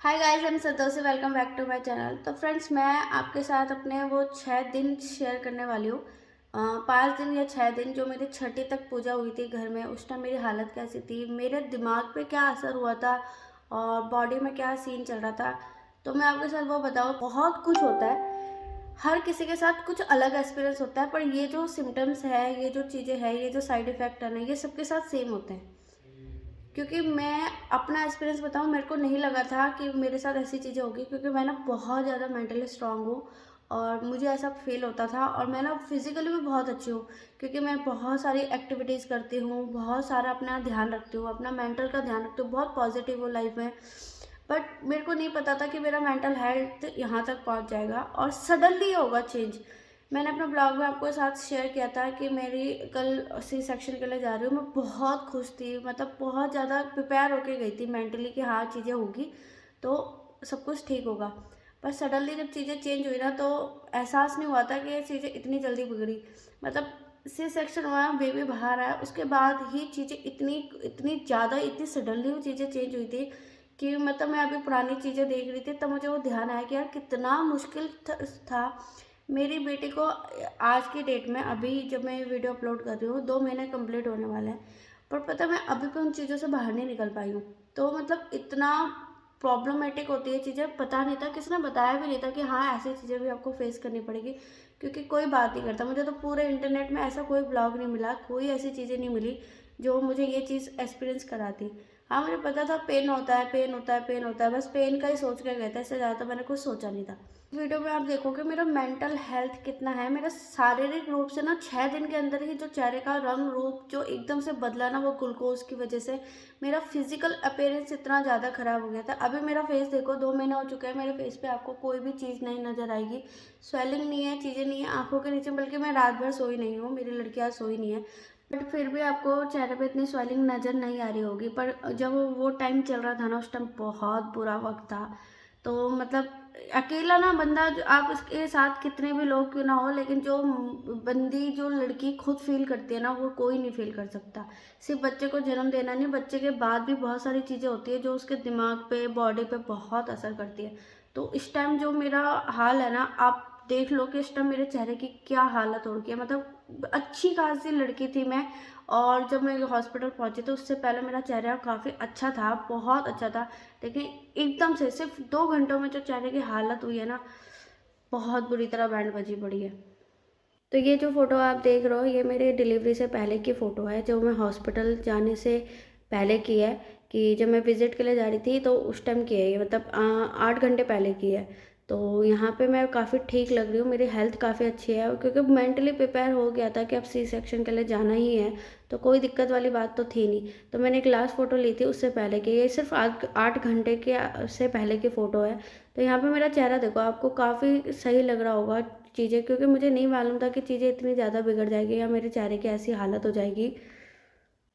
Hi guys, I am Santoshi. Welcome back to my channel. तो friends, मैं आपके साथ अपने वो 6 दिन शेयर करने वाली हूँ। 5 दिन या 6 दिन जो मेरी छठी तक पूजा हुई थी घर में, उस टाइम मेरी हालत कैसी थी, मेरे दिमाग पे क्या असर हुआ था और बॉडी में क्या सीन चल रहा था। तो मैं आपके साथ वो बताऊँ, बहुत कुछ होता है। हर किसी के साथ कुछ अलग एक्सपीरियंस होता है, पर ये जो सिम्टम्स है, ये जो चीज़ें हैं, ये जो साइड इफ़ेक्ट है ना, ये सबके साथ सेम होते हैं। क्योंकि मैं अपना एक्सपीरियंस बताऊँ, मेरे को नहीं लगा था कि मेरे साथ ऐसी चीज़ें होगी, क्योंकि मैं ना बहुत ज़्यादा मेंटली स्ट्रांग हूँ और मुझे ऐसा फील होता था। और मैं ना फिज़िकली भी बहुत अच्छी हूँ, क्योंकि मैं बहुत सारी एक्टिविटीज़ करती हूँ, बहुत सारा अपना ध्यान रखती हूँ, अपना मेंटल का ध्यान रखती हूँ, बहुत पॉजिटिव हूँ लाइफ में। बट मेरे को नहीं पता था कि मेरा मेंटल हेल्थ यहाँ तक पहुँच जाएगा और सडनली होगा चेंज। मैंने अपने ब्लॉग में आपको साथ शेयर किया था कि मेरी कल सी सेक्शन के लिए जा रही हूँ। मैं बहुत खुश थी, मतलब बहुत ज़्यादा प्रिपेयर होके गई थी मेंटली कि हाँ चीज़ें होगी तो सब कुछ ठीक होगा। पर सडनली जब चीज़ें चेंज हुई ना, तो एहसास नहीं हुआ था कि ये चीज़ें इतनी जल्दी बिगड़ी। मतलब सी सेक्शन हुआ, बेबी बाहर आया, उसके बाद ही चीज़ें इतनी इतनी ज़्यादा, इतनी सडनली वो चीज़ें चेंज हुई थी कि मतलब मैं अभी पुरानी चीज़ें देख रही थी, तब मुझे वो ध्यान आया कि यार कितना मुश्किल था मेरी बेटी को। आज की डेट में, अभी जब मैं ये वीडियो अपलोड कर रही हूँ, 2 महीने कंप्लीट होने वाले हैं, पर पता है मैं अभी भी उन चीज़ों से बाहर नहीं निकल पाई हूँ। तो मतलब इतना प्रॉब्लमेटिक होती है चीज़ें, पता नहीं था, किसी ने बताया भी नहीं था कि हाँ ऐसी चीज़ें भी आपको फेस करनी पड़ेगी। क्योंकि कोई बात नहीं करता, मुझे तो पूरे इंटरनेट में ऐसा कोई ब्लॉग नहीं मिला, कोई ऐसी चीज़ें नहीं मिली जो मुझे ये चीज़ एक्सपीरियंस कराती। हाँ मुझे पता था पेन होता है, पेन होता है, पेन होता है, बस पेन का ही सोच के गए थे, इससे ज़्यादा तो मैंने कुछ सोचा नहीं था। वीडियो में आप देखोगे मेरा मेंटल हेल्थ कितना है। मेरा शारीरिक रूप से ना 6 दिन के अंदर ही जो चेहरे का रंग रूप जो एकदम से बदला ना, वो ग्लूकोज की वजह से मेरा फिजिकल अपीयरेंस इतना ज़्यादा खराब हो गया था। अभी मेरा फेस देखो, 2 महीने हो चुके हैं, मेरे फेस पे आपको कोई भी चीज़ नहीं नजर आएगी। स्वेलिंग नहीं है, चीज़ें नहीं है आंखों के नीचे, बल्कि मैं रात भर सोई नहीं हूँ, मेरी लड़की आज सोई नहीं है, बट फिर भी आपको चेहरे पे इतनी स्वेलिंग नज़र नहीं आ रही होगी। पर जब वो टाइम चल रहा था ना, उस टाइम बहुत बुरा वक्त था। तो मतलब अकेला ना बंदा, जो आप उसके साथ कितने भी लोग क्यों ना हो, लेकिन जो बंदी, जो लड़की खुद फील करती है ना, वो कोई नहीं फील कर सकता। सिर्फ बच्चे को जन्म देना नहीं, बच्चे के बाद भी बहुत सारी चीज़ें होती है जो उसके दिमाग पे, बॉडी पे बहुत असर करती है। तो इस टाइम जो मेरा हाल है ना, आप देख लो कि इस टाइम मेरे चेहरे की क्या हालत हो रही है। मतलब अच्छी खासी लड़की थी मैं, और जब मैं हॉस्पिटल पहुंची तो उससे पहले मेरा चेहरा काफ़ी अच्छा था, बहुत अच्छा था। लेकिन एकदम से सिर्फ 2 घंटों में जो चेहरे की हालत हुई है ना, बहुत बुरी तरह बैंड बजी पड़ी है। तो ये जो फ़ोटो आप देख रहे हो, ये मेरे डिलीवरी से पहले की फ़ोटो है, जो मैं हॉस्पिटल जाने से पहले की है। कि जब मैं विज़िट के लिए जा रही थी तो उस टाइम की है ये, मतलब 8 घंटे पहले की है। तो यहाँ पे मैं काफ़ी ठीक लग रही हूँ, मेरी हेल्थ काफ़ी अच्छी है, और क्योंकि मेंटली प्रिपेयर हो गया था कि अब सी सेक्शन के लिए जाना ही है, तो कोई दिक्कत वाली बात तो थी नहीं। तो मैंने एक लास्ट फ़ोटो ली थी उससे पहले की, ये सिर्फ 8 घंटे के से पहले की फ़ोटो है। तो यहाँ पे मेरा चेहरा देखो, आपको काफ़ी सही लग रहा होगा चीज़ें, क्योंकि मुझे नहीं मालूम था कि चीज़ें इतनी ज़्यादा बिगड़ जाएगी या मेरे चेहरे की ऐसी हालत हो जाएगी।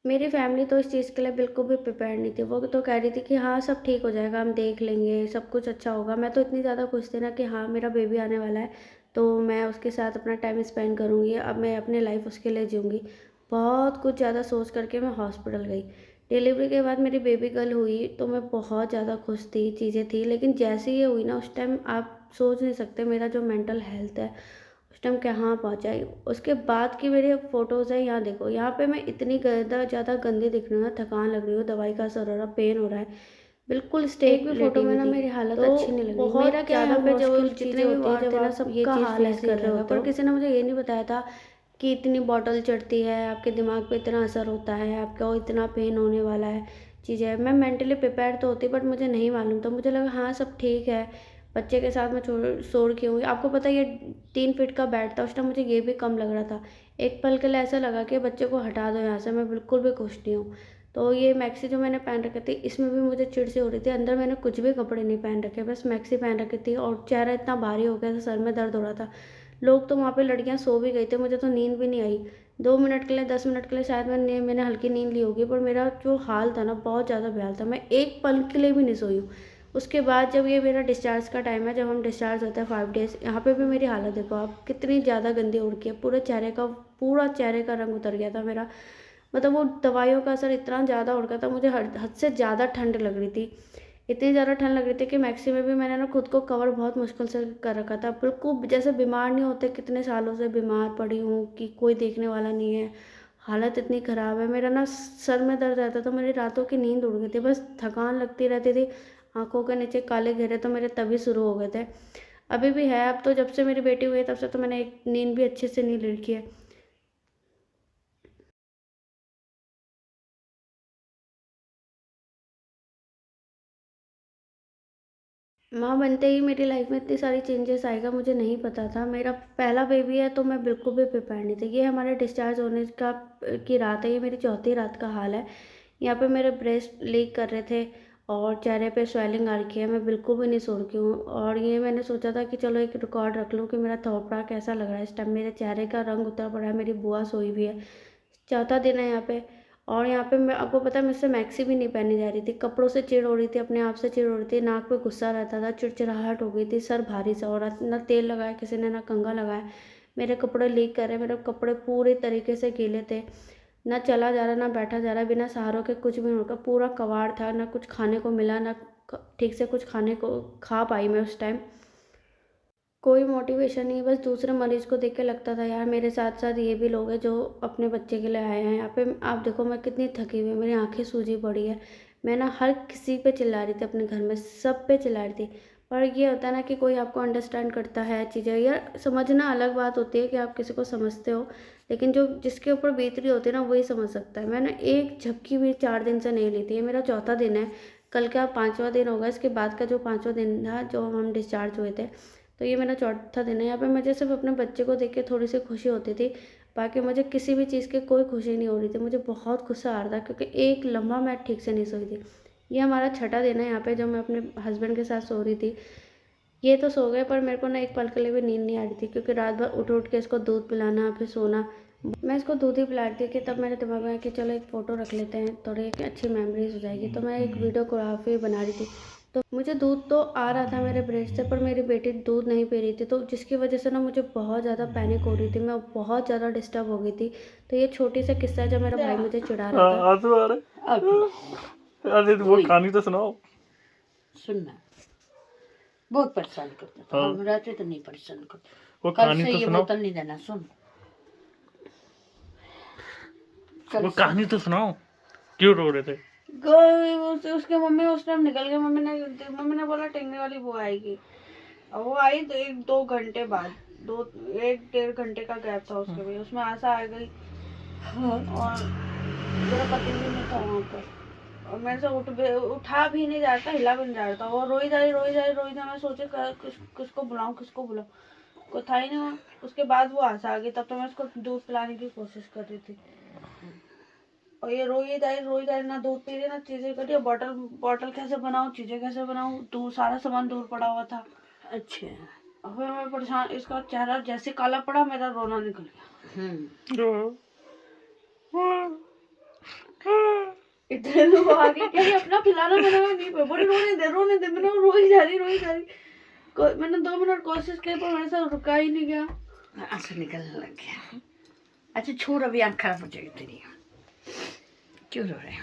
मेरी फैमिली तो इस चीज़ के लिए बिल्कुल भी प्रिपेयर नहीं थी। वो तो कह रही थी कि हाँ सब ठीक हो जाएगा, हम देख लेंगे, सब कुछ अच्छा होगा। मैं तो इतनी ज़्यादा खुश थी ना कि हाँ मेरा बेबी आने वाला है, तो मैं उसके साथ अपना टाइम स्पेंड करूँगी, अब मैं अपनी लाइफ उसके लिए जीऊँगी। बहुत कुछ ज़्यादा सोच करके मैं हॉस्पिटल गई। डिलीवरी के बाद मेरी बेबी गर्ल हुई तो मैं बहुत ज़्यादा खुश थी, चीज़ें थी, लेकिन जैसे ये हुई ना, उस टाइम आप सोच नहीं सकते मेरा जो मेंटल हेल्थ है उस टाइम कहाँ पहुँचा। उसके बाद की मेरी फ़ोटोज़ है, यहाँ देखो, यहाँ पे मैं इतनी ज़्यादा गंदी दिख रही हूँ ना, थकान लग रही हूँ, दवाई का असर हो रहा, पेन हो रहा है, बिल्कुल एक भी फ़ोटो में ना मेरी हालत अच्छी नहीं लग रही। मेरा क्या है, यहाँ पे जो जितने भी वार्ड थे ना, सबका हाल ऐसे ही रहेगा, पर किसी ने मुझे ये नहीं बताया था कि इतनी बॉटल चढ़ती है, आपके दिमाग पे इतना असर होता है, आपको इतना पेन होने वाला है। चीज़ें मैं मेंटली प्रिपेयर तो होती, बट मुझे नहीं मालूम था। मुझे लगा हाँ सब ठीक है, बच्चे के साथ मैं सो रखी हूँ। आपको पता है ये 3 फीट का बेड था, उस टाइम मुझे ये भी कम लग रहा था। एक पल के लिए ऐसा लगा कि बच्चे को हटा दो यहाँ से, मैं बिल्कुल भी खुश नहीं हूँ। तो ये मैक्सी जो मैंने पहन रखी थी, इसमें भी मुझे चिढ़ सी हो रही थी। अंदर मैंने कुछ भी कपड़े नहीं पहन रखे, बस मैक्सी पहन रखी थी, और चेहरा इतना भारी हो गया था, सर में दर्द हो रहा था। लोग तो वहाँ पे, लड़कियाँ सो भी गई थी, मुझे तो नींद भी नहीं आई। 2 मिनट के लिए, 10 मिनट के लिए शायद मैंने हल्की नींद ली होगी, पर मेरा जो हाल था ना, बहुत ज़्यादा बेहाल था। मैं एक पल के लिए भी नहीं सोई हूँ। उसके बाद जब ये मेरा डिस्चार्ज का टाइम है, जब हम डिस्चार्ज होते हैं 5 डेज़, यहाँ पे भी मेरी हालत देखो आप, कितनी ज़्यादा गंदी हो रखी है। पूरा चेहरे का रंग उतर गया था मेरा। मतलब वो दवाइयों का असर इतना ज़्यादा हो रखा था, मुझे हद से ज़्यादा ठंड लग रही थी। इतनी ज़्यादा ठंड लग रही थी कि मैक्सी में भी मैंने ना खुद को कवर बहुत मुश्किल से कर रखा था। बिल्कुल जैसे बीमार नहीं होते, कितने सालों से बीमार पड़ी हूँ कि कोई देखने वाला नहीं है। हालत इतनी ख़राब है, मेरा ना सर में दर्द रहता था, मेरी रातों की नींद उड़ गई थी, बस थकान लगती रहती थी। आँखों के नीचे काले घेरे तो मेरे तभी शुरू हो गए थे। अभी भी है, अब तो जब से मेरी बेटी हुई है तब से तो मैंने एक नींद भी अच्छे से नहीं ले रखी है। माँ बनते ही मेरी लाइफ में इतनी सारी चेंजेस आएगा मुझे नहीं पता था। मेरा पहला बेबी है तो मैं बिल्कुल भी प्रिपेयर नहीं थी। ये हमारे डिस्चार्ज होने का की रात है, ये मेरी चौथी रात का हाल है। यहाँ पे मेरे ब्रेस्ट लीक कर रहे थे और चेहरे पे स्वेलिंग आ रखी है, मैं बिल्कुल भी नहीं सो रही हूँ। और ये मैंने सोचा था कि चलो एक रिकॉर्ड रख लूँ कि मेरा थोपड़ा कैसा लग रहा है इस टाइम। मेरे चेहरे का रंग उतर पड़ा है, मेरी बुआ सोई हुई है। चौथा दिन है यहाँ पे। और यहाँ पे मैं आपको पता है मुझसे मैक्सी भी नहीं पहनी जा रही थी, कपड़ों से चिढ़ हो रही थी, अपने आप से चिढ़ हो रही थी, नाक पे गुस्सा रहता था, चिड़चिड़ाहट हो गई थी, सर भारी सा हो रहा था, ना तेल लगाया किसी ने ना कंघा लगाया। मेरे कपड़े लीक कर रहे, मेरे कपड़े पूरे तरीके से गीले थे, ना चला जा रहा ना बैठा जा रहा, बिना सहारों के कुछ भी नहीं होगा, पूरा कबाड़ था, ना कुछ खाने को मिला, ना ठीक से कुछ खाने को खा पाई मैं उस टाइम। कोई मोटिवेशन नहीं, बस दूसरे मरीज़ को देख के लगता था यार मेरे साथ साथ ये भी लोग हैं जो अपने बच्चे के लिए आए हैं। यहाँ पे आप देखो मैं कितनी थकी हुई हूँ, मेरी आंखें सूजी पड़ी है। मैं ना हर किसी पे चिल्ला रही थी, अपने घर में सब पे चिल्ला रही थी। पर ये होता है ना कि कोई आपको अंडरस्टैंड करता है चीज़ें, यार समझना अलग बात होती है कि आप किसी को समझते हो, लेकिन जो जिसके ऊपर बीत रही होती है ना वही समझ सकता है। मैंने एक झपकी भी 4 दिन से नहीं ली थी, ये मेरा चौथा दिन है। कल का 5वां दिन होगा, इसके बाद का जो 5वां दिन था जो हम डिस्चार्ज हुए थे, तो ये मेरा चौथा दिन है। यहाँ पे मुझे सिर्फ अपने बच्चे को देख के थोड़ी सी खुशी होती थी, बाकी मुझे किसी भी चीज़ की कोई खुशी नहीं हो रही थी। मुझे बहुत गुस्सा आ रहा था क्योंकि एक लम्हा मैं ठीक से नहीं सोई थी। ये हमारा छठा दिन है यहाँ पे जो मैं अपने हस्बैंड के साथ सो रही थी। ये तो सो गए पर मेरे को ना एक पल के लिए भी नींद नहीं आ रही थी क्योंकि रात भर उठ उठ के इसको दूध पिलाना फिर सोना। मैं इसको दूध ही पिला रही थी कि तब मेरे दिमाग में आया कि चलो एक फ़ोटो रख लेते हैं, थोड़ी एक अच्छी मेमोरीज हो जाएगी। तो मैं एक वीडियोग्राफी बना रही थी, तो मुझे दूध तो आ रहा था मेरे ब्रेस्ट से, पर मेरी बेटी दूध नहीं पी रही थी, तो जिसकी वजह से ना मुझे बहुत ज़्यादा पैनिक हो रही थी, मैं बहुत ज़्यादा डिस्टर्ब हो गई थी। तो ये छोटी सा किस्सा है जब मेरा भाई मुझे चिढ़ा रहा था। आंसू आ रहे। अरे वो कहानी तो सुनाओ। सुनना बहुत परेशान करता था, हाँ। हम रहते तो नहीं परेशान करते। वो कल कहानी से तो ये सुनाओ। बोतल नहीं देना, सुन। वो कहानी तो सुनाओ, क्यों रो रहे थे? उसके मम्मी उस टाइम निकल गई। मम्मी ने बोला टेंगने वाली वो आएगी, और वो आई तो 1-2 घंटे बाद, 1-1.5 घंटे का गैप था उसके भी, उसमें आशा आ गई। और मेरा पति भी नहीं था वहाँ पर, और मेरे से उठा भी नहीं जा रहा था, हिला भी नहीं जा रहा था। वो रोई जा रही रोई जा रही रोई जा रही। मैं सोचे किसको बुलाऊं किसको बुलाऊं, कोई था ही नहीं वहाँ। उसके बाद वो आशा आ गई, तब तो मैं उसको दूध पिलाने की कोशिश कर रही थी, और ये रोई जा रही, ना दूध पी रही ना चीजें कर रही। बॉटल बॉटल कैसे बनाऊं, चीजें कैसे बनाऊं, दूर सारा सामान दूर पड़ा हुआ था। अच्छा। फिर मैं परेशान, इसका चेहरा जैसे काला पड़ा मेरा रोना निकल गया। इतने लोग आगे कह रही अपना पिलाना बनाना नहीं पे, बोले रोने दे। मैंने रोई जा रही मैंने 2 मिनट कोशिश की पर मेरे से रुका ही नहीं गया, आंसू निकलने लग गया। अच्छा छोड़, अभी आँख खराब हो जाएगी तेरी। क्यों रो रहे हैं?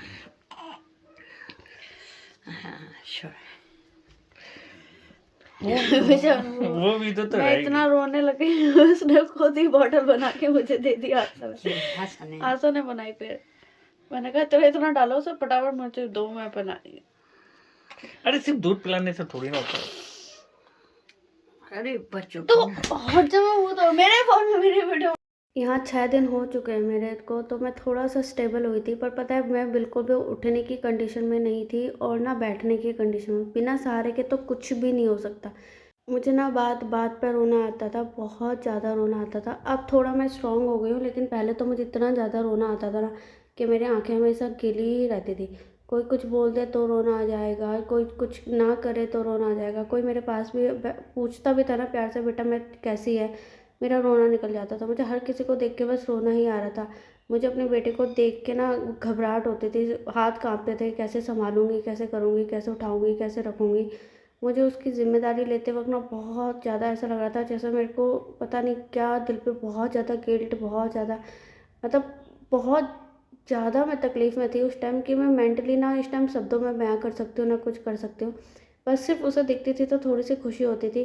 हाँ छोड़। वो भी तो मैं इतना रोने लगी, उसने खुद ही बॉटल बना के मुझे दे दिया। आशा ने बनाई। फिर मैंने कहा चलो इतना डालो उसे, फटाफट मुझे दो, मैं बनाई। अरे सिर्फ दूध पिलाने से थोड़ी ना होता है। अरे बच्चों तो और जब वो तो मेरे फोन में मेरी वीडियो। यहाँ 6 दिन हो चुके हैं मेरे को, तो मैं थोड़ा सा स्टेबल हुई थी, पर पता है मैं बिल्कुल भी उठने की कंडीशन में नहीं थी और ना बैठने की कंडीशन में। बिना सहारे के तो कुछ भी नहीं हो सकता। मुझे ना बात बात पर रोना आता था, बहुत ज़्यादा रोना आता था। अब थोड़ा मैं स्ट्रॉन्ग हो गई हूँ, लेकिन पहले तो मुझे इतना ज़्यादा रोना आता था ना कि मेरी आंखें हमेशा गीली ही रहती थी। कोई कुछ बोल दे तो रोना आ जाएगा, कोई कुछ ना करे तो रोना आ जाएगा, कोई मेरे पास भी पूछता भी था ना प्यार से बेटा मैं कैसी है, मेरा रोना निकल जाता था। मुझे हर किसी को देख के बस रोना ही आ रहा था। मुझे अपने बेटे को देख के ना घबराहट होती थी, हाथ काँपते थे, कैसे संभालूंगी, कैसे करूँगी, कैसे उठाऊँगी, कैसे रखूँगी। मुझे उसकी ज़िम्मेदारी लेते वक्त ना बहुत ज़्यादा ऐसा लग रहा था जैसे मेरे को पता नहीं क्या, दिल पे बहुत ज़्यादा गिल्ट, बहुत ज़्यादा, मतलब बहुत ज़्यादा मैं तकलीफ़ में थी उस टाइम कि मैं मेंटली ना इस टाइम शब्दों में बयां कर सकती हूँ ना कुछ कर सकती हूँ। बस सिर्फ उसे दिखती थी तो थोड़ी सी खुशी होती थी,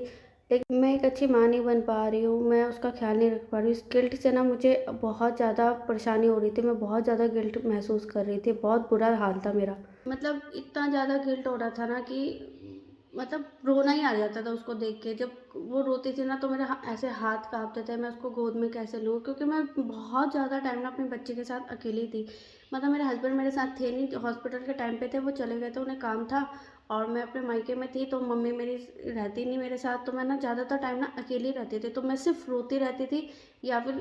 लेकिन मैं एक अच्छी माँ नहीं बन पा रही हूँ, मैं उसका ख्याल नहीं रख पा रही हूँ। इस गिल्ट से ना मुझे बहुत ज़्यादा परेशानी हो रही थी, मैं बहुत ज़्यादा गिल्ट महसूस कर रही थी, बहुत बुरा हाल था मेरा। मतलब इतना ज़्यादा गिल्ट हो रहा था ना कि मतलब रोना ही आ जाता था उसको देख के। जब वो रोती थी ना तो मेरे ऐसे हाथ कांपते थे, मैं उसको गोद में कैसे लूँ, क्योंकि मैं बहुत ज़्यादा टाइम ना अपने बच्चे के साथ अकेली थी। मतलब मेरे हस्बैंड मेरे साथ थे नहीं, हॉस्पिटल के टाइम पे थे, वो चले गए थे, उन्हें काम था और मैं अपने मायके में थी, तो मम्मी मेरी रहती नहीं मेरे साथ, तो मैं ना ज़्यादातर टाइम ना अकेली रहती थी, तो मैं सिर्फ रोती रहती थी या फिर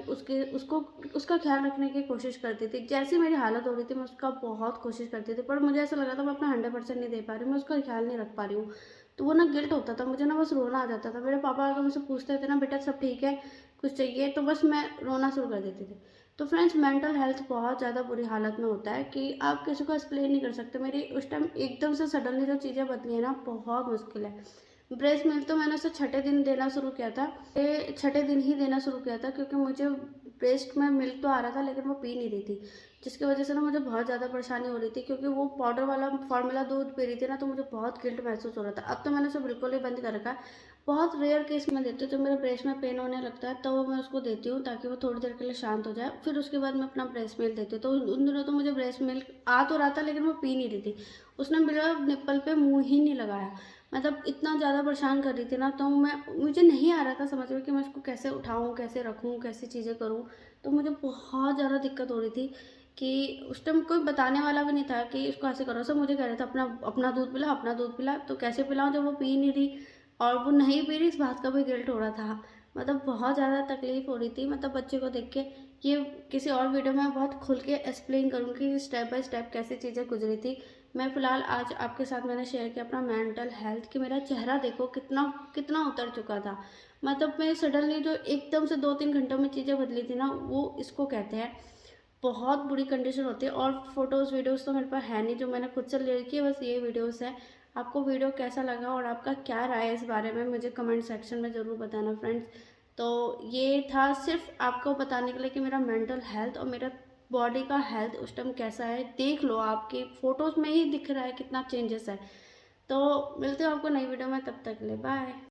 उसका ख्याल रखने की कोशिश करती थी। जैसी मेरी हालत हो रही थी मैं उसका बहुत कोशिश करती थी, पर मुझे ऐसा लग रहा था मैं अपना 100% नहीं दे पा रही हूँ, मैं उसका ख्याल नहीं रख पा रही हूँ। तो वो ना गिल्ट होता था मुझे, ना बस रोना आ जाता था। मेरे पापा अगर मुझसे पूछते थे ना, बेटा सब ठीक है, कुछ चाहिए, तो बस मैं रोना शुरू कर देती थी। तो फ्रेंड्स, मेंटल हेल्थ बहुत ज़्यादा बुरी हालत में होता है कि आप किसी को एक्सप्लेन नहीं कर सकते। मेरी उस टाइम एकदम से सडनली जो चीज़ें बदली है ना, बहुत मुश्किल है। ब्रेस्ट मिल्क तो मैंने उसे छठे दिन देना शुरू किया था, ये छठे दिन ही देना शुरू किया था, क्योंकि मुझे ब्रेस्ट में मिल्क तो आ रहा था लेकिन वो पी नहीं रही थी, जिसकी वजह से ना मुझे बहुत ज़्यादा परेशानी हो रही थी, क्योंकि वो पाउडर वाला फार्मूला दूध पी रही थी ना, तो मुझे बहुत गिल्ट महसूस हो रहा था। अब तो मैंने उसे बिल्कुल ही बंद कर रखा है। बहुत रेयर केस में देती हूँ, जब मेरे ब्रेस्ट में पेन होने लगता है तो मैं उसको देती हूँ, ताकि वो थोड़ी देर के लिए शांत हो जाए, फिर उसके बाद मैं अपना ब्रेस्ट मिल्क देती हूँ। तो उन दिनों तो मुझे ब्रेस्ट मिल्क आ तो रहा था लेकिन वो पी नहीं रही थी, उसने मेरा निप्पल पे मुँह ही नहीं लगाया। मतलब इतना ज़्यादा परेशान कर रही थी ना, तो मुझे नहीं आ रहा था समझ में कि मैं इसको कैसे उठाऊँ, कैसे रखूँ, कैसी चीज़ें करूँ। तो मुझे बहुत ज़्यादा दिक्कत हो रही थी कि उस टाइम कोई बताने वाला भी नहीं था कि इसको ऐसे करो। सब मुझे कह रहे थे अपना अपना दूध पिला, अपना दूध पिला। तो कैसे पिलाऊँ जब वो पी नहीं रही, और वो नहीं पी रही, इस बात का भी गिल्ट हो रहा था। मतलब बहुत ज़्यादा तकलीफ़ हो रही थी, मतलब बच्चे को देख के। ये किसी और वीडियो में बहुत खुल के एक्सप्लेन करूँगी स्टेप बाय स्टेप कैसी चीज़ें गुजरी थी। मैं फ़िलहाल आज आपके साथ मैंने शेयर किया अपना मेंटल हेल्थ, कि मेरा चेहरा देखो कितना कितना उतर चुका था। मतलब मैं सडनली जो एकदम से 2-3 घंटों में चीज़ें बदली थी ना, वो इसको कहते हैं बहुत बुरी कंडीशन होती है। और फ़ोटोज़ वीडियोज़ तो मेरे पास है नहीं जो मैंने खुद से ले रखी है, बस ये वीडियोज़ है। आपको वीडियो कैसा लगा और आपका क्या राय है इस बारे में, मुझे कमेंट सेक्शन में ज़रूर बताना फ्रेंड्स। तो ये था सिर्फ आपको बताने के लिए कि मेरा मेंटल हेल्थ और मेरा बॉडी का हेल्थ उस टाइम कैसा है। देख लो, आपकी फ़ोटोज़ में ही दिख रहा है कितना चेंजेस है। तो मिलते हैं आपको नई वीडियो में, तब तक के लिए बाय।